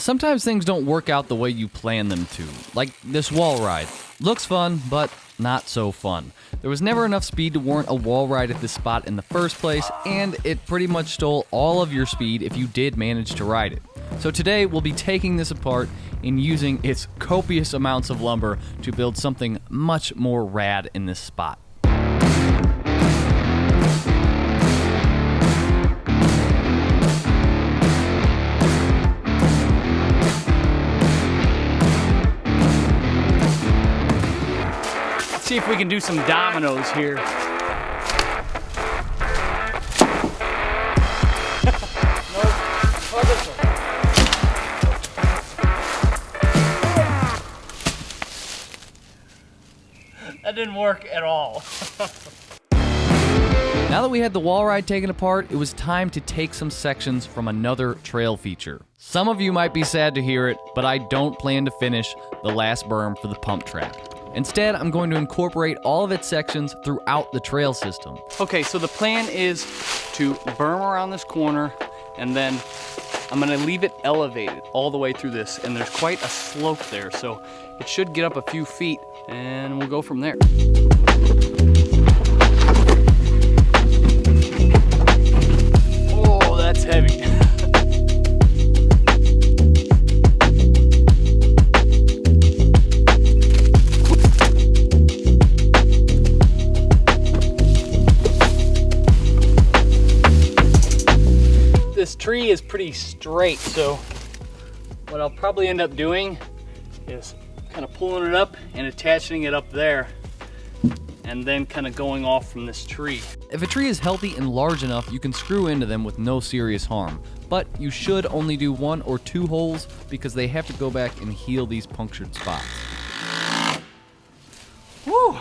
Sometimes things don't work out the way you plan them to, like this wall ride. Looks fun, but not so fun. There was never enough speed to warrant a wall ride at this spot in the first place, and it pretty much stole all of your speed if you did manage to ride it. So today we'll be taking this apart and using its copious amounts of lumber to build something much more rad in this spot. Let's see if we can do some dominoes here. That didn't work at all. Now that we had the wall ride taken apart, it was time to take some sections from another trail feature. Some of you might be sad to hear it, but I don't plan to finish the last berm for the pump track. Instead, I'm going to incorporate all of its sections throughout the trail system. Okay, so the plan is to berm around this corner, and then I'm gonna leave it elevated all the way through this, and there's quite a slope there, so it should get up a few feet, and we'll go from there. Oh, that's heavy. This tree is pretty straight, so what I'll probably end up doing is kind of pulling it up and attaching it up there, and then kind of going off from this tree. If a tree is healthy and large enough, you can screw into them with no serious harm. But you should only do 1 or 2 holes because they have to go back and heal these punctured spots. Woo!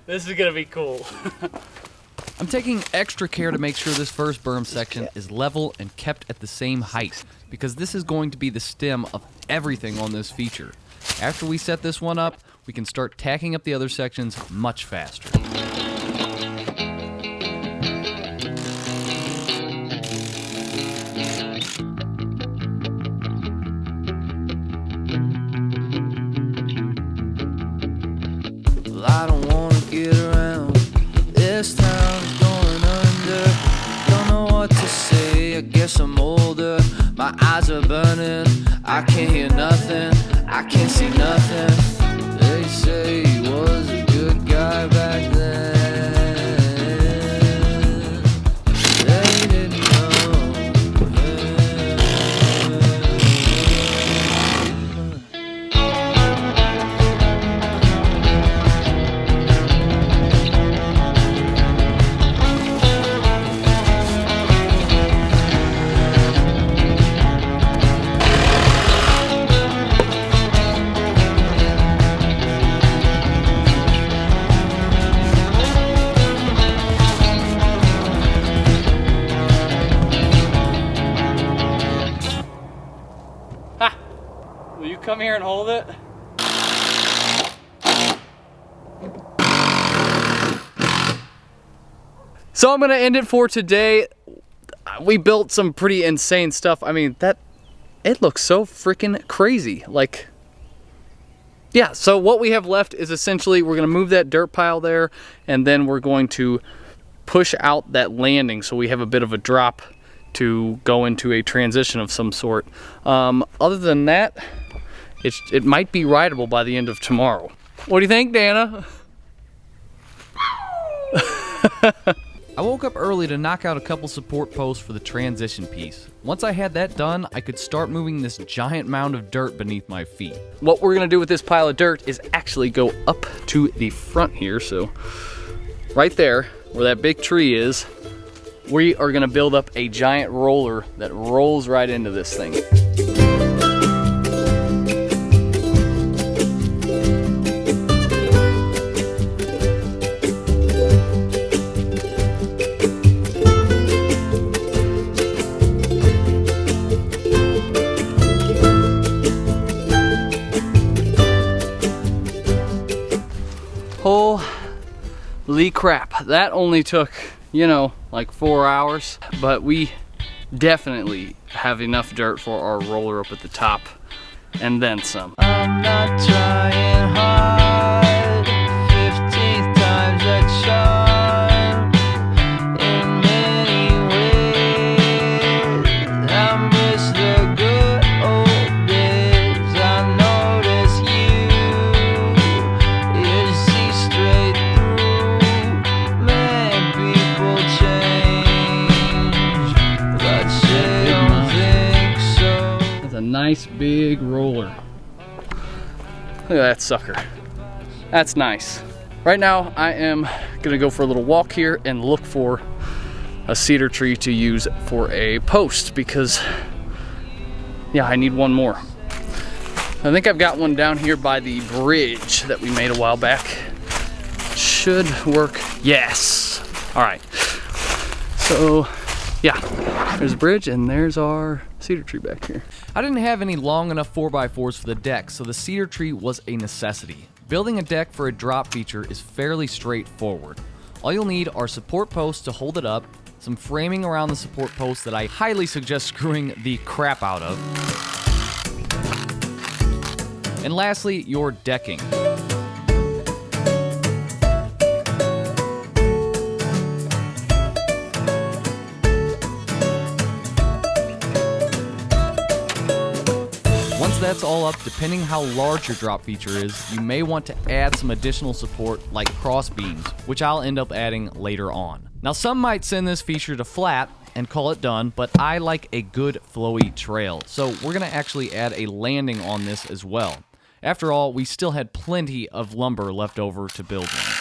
This is gonna be cool. I'm taking extra care to make sure this first berm section is level and kept at the same height, because this is going to be the stem of everything on this feature. After we set this one up, we can start tacking up the other sections much faster. Well, I don't want to get around. This town's going under. Don't know what to say, I guess I'm older. My eyes are burning, I can't hear nothing, I can't see nothing. They say he was a good guy back then. They didn't know him. Will you come here and hold it? So I'm gonna end it for today. We built some pretty insane stuff. I mean, it looks so freaking crazy. Like, yeah, so what we have left is essentially we're gonna move that dirt pile there, and then we're going to push out that landing so we have a bit of a drop to go into a transition of some sort. Other than that, it might be rideable by the end of tomorrow. What do you think, Dana? I woke up early to knock out a couple support posts for the transition piece. Once I had that done, I could start moving this giant mound of dirt beneath my feet. What we're gonna do with this pile of dirt is actually go up to the front here. So right there, where that big tree is, we are gonna build up a giant roller that rolls right into this thing. Holy crap, that only took, you know, like 4 hours, but we definitely have enough dirt for our roller up at the top and then some. I'm not trying hard, 15 times that charm. In many ways, I miss the good old days. I notice you see straight through. Man, people change, but you don't think so. That's a nice big roller. Look at that sucker. That's nice. Right now, I am gonna go for a little walk here and look for a cedar tree to use for a post because, yeah, I need one more. I think I've got one down here by the bridge that we made a while back. Should work. Yes. All right. So, yeah, there's a bridge and there's our cedar tree back here. I didn't have any long enough 4x4s for the deck, so the cedar tree was a necessity. Building a deck for a drop feature is fairly straightforward. All you'll need are support posts to hold it up, some framing around the support posts that I highly suggest screwing the crap out of, and lastly, your decking. Once that's all up, depending how large your drop feature is, you may want to add some additional support like cross beams, which I'll end up adding later on. Now, some might send this feature to flat and call it done, but I like a good flowy trail, so we're gonna actually add a landing on this as well. After all, we still had plenty of lumber left over to build one.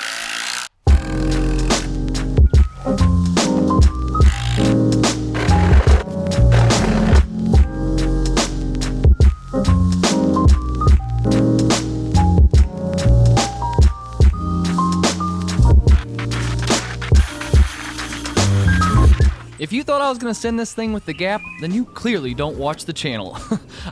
If you thought I was going to send this thing with the gap, then you clearly don't watch the channel.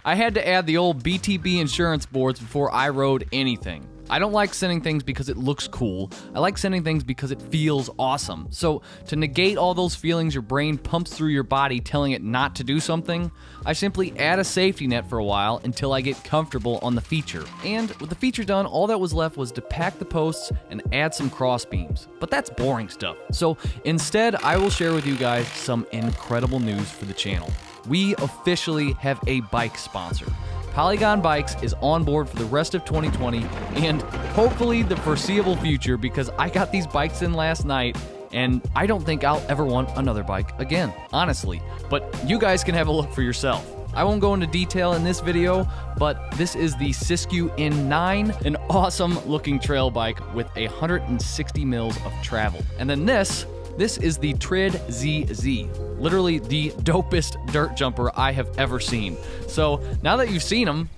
I had to add the old BTB insurance boards before I rode anything. I don't like sending things because it looks cool. I like sending things because it feels awesome. So to negate all those feelings your brain pumps through your body telling it not to do something, I simply add a safety net for a while until I get comfortable on the feature. And with the feature done, all that was left was to pack the posts and add some cross beams. But that's boring stuff. So instead, I will share with you guys some incredible news for the channel. We officially have a bike sponsor. Polygon Bikes is on board for the rest of 2020 and hopefully the foreseeable future, because I got these bikes in last night and I don't think I'll ever want another bike again, honestly. But you guys can have a look for yourself. I won't go into detail in this video, but this is the Siskiyou N9, an awesome looking trail bike with 160 mils of travel. And then this is the Trid ZZ, literally the dopest dirt jumper I have ever seen. So now that you've seen them,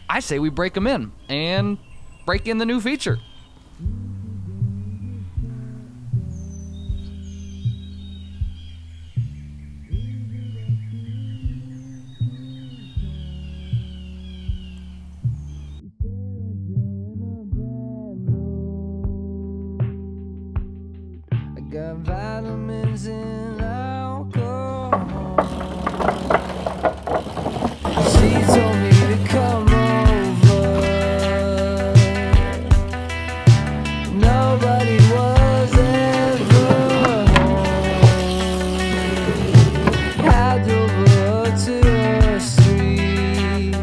I say we break them in and break in the new feature. Got vitamins and alcohol. She told me to come over. Nobody was ever home. I drove her to the street.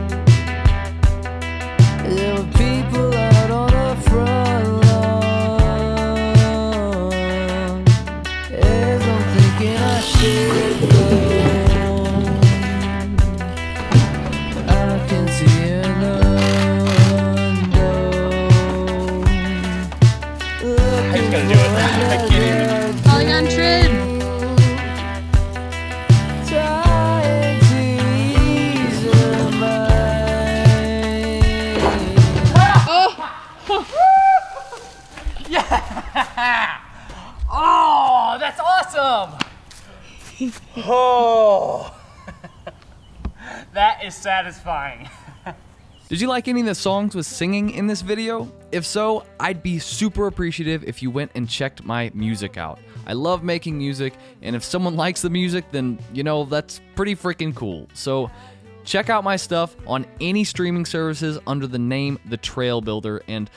There were people out on the front lawn. I should go. I can see an unknown. I'm gonna do it. I can't even. Polygon Trid. Trying to ease her mind. Yeah! Oh, that's awesome! Oh, that is satisfying. Did you like any of the songs with singing in this video? If so, I'd be super appreciative if you went and checked my music out. I love making music, and if someone likes the music, then, you know, that's pretty freaking cool. So check out my stuff on any streaming services under the name The Trail Builder, and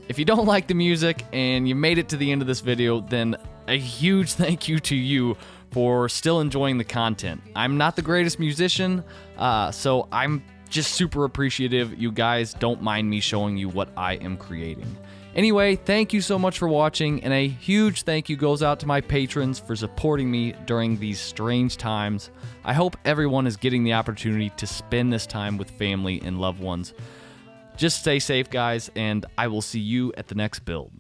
if you don't like the music and you made it to the end of this video, then a huge thank you to you for still enjoying the content. I'm not the greatest musician, so I'm just super appreciative you guys don't mind me showing you what I am creating. Anyway, thank you so much for watching, and a huge thank you goes out to my patrons for supporting me during these strange times. I hope everyone is getting the opportunity to spend this time with family and loved ones. Just stay safe, guys, and I will see you at the next build.